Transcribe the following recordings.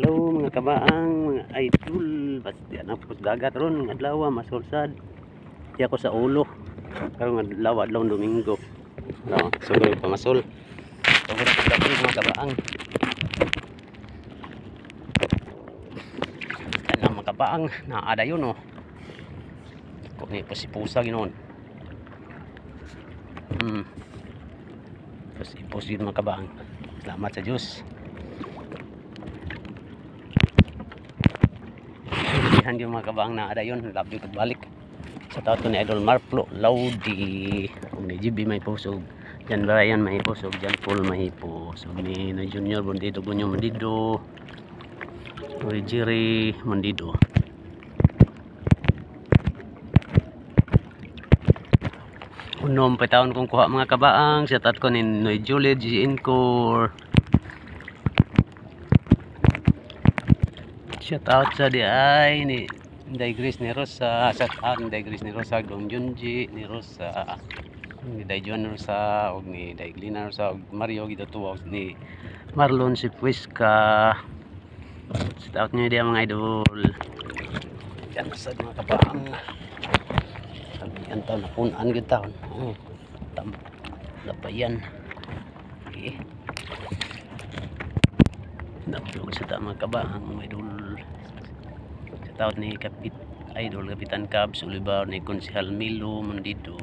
Hello mga kabaang, mga idol. Basta yan ang dagat ron, ng adlaw masulsad. Di ako sa ulo. Pero ng adlaw Domingo. No, sugod pamasol. Sugod ako gabi mga kabaang. Kanang mga kabaang, naada yun oh. Kung ni pasipusa ginoon. Pasipos yun mga kabaang. Salamat sa Diyos. Hindi yung mga kabaang na ada yun. Love you balik sa tao ni Idol Marflo Laudi ni GB may pusog Jan Brian may pusog Jan Paul may pusog ni Junior Bondido Gunyo Mondido Jerry Mondido unom pa taon kong kuha mga kabaang sa tat ko ni Noy Julie G. Incor. Shout out sa di ay ni Inday Grace ni Rosa, shout out Inday Grace ni Rosa, Dong Junji ni Rosa, ni Day John Rosa, og ni Day Glina Rosa, og Mario Gidatuwa, og ni Marlon Sipuisca. Shout out niyo dia mga idol. Yan sa mga kabaang. Sabihan taon na punan gid taon. Lapayan. Okay. Napulog sa mga kabaang mga idol. Taot ni Kapitan Cabs Olivar ni Konsehal Milo Mondido.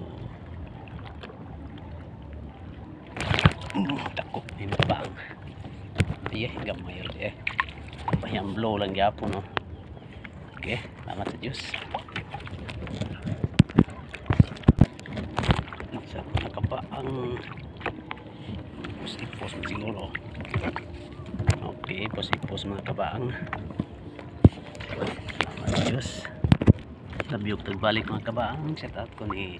Takot ni bang. Iya gamay rin Bayang blow lang gyapon no. Okay, salamat sa Diyos. Sa mga kabaang posipos siguro. Okay, posipos mga kabaang. Diyos nabiyog tagbalik mga kabaang. Shout out ko ni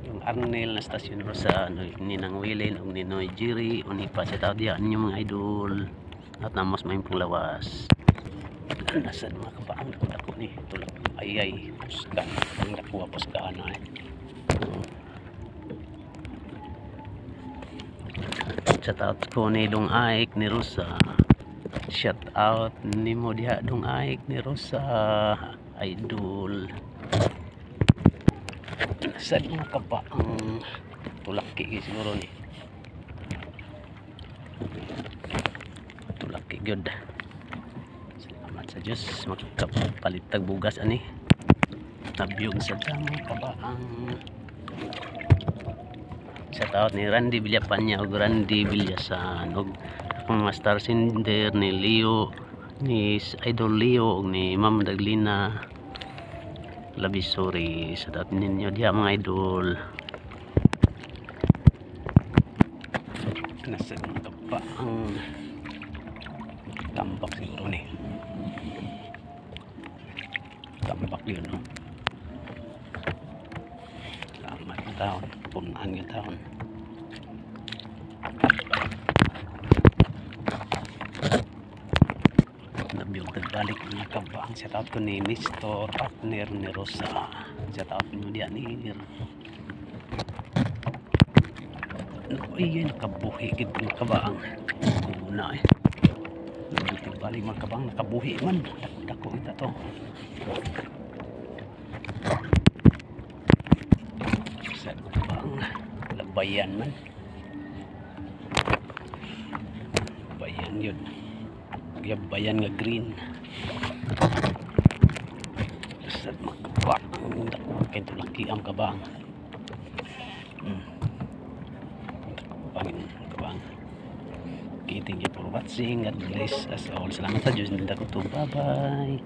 yung Arnel na stasyon sa ni Nang Willen o ni Noy Jerry o ni pa shout out diyan yung mga idol at namos may panglawas nasa mga kabaang dako ni tulak ayay puskan ang nakuha puskan na shout out ko ni Dong Aik ni Rosa. Shout out ni mo diha Dong Aik ni Rosa idol. Sa mga kabaang tulaki siguro ni tulaki gyud. Salamat sa Diyos makapalitag bugas ani nabiyog sa mga kabaang. Shout out ni Randy Villapanya og Randy Villasan og mga star sinder ni Leo ni Idol Leo og ni Ma'am Daglina Labisori sa datin ninyo diya mga idol. Nasa mga pa ang tambak siguro ni tambak yun no. Salamat na taon punan yung taon. Nabiyog tagbalik mga kabaang. Shout out ko ni Mr. Partner ni Rosa. Shout out nyo diyan ni ayun nakabuhi gid mga kabaang. Una nabiyog tagbalik mga kabaang nakabuhi man. Dako ita to. Sa kabaang labayan man. Bayan yun. Bayan nga green sa makabak kaya tulaki ang kabang kabang. Okay, thank you for watching. God bless us all. Salamat sa Diyos. Bye bye.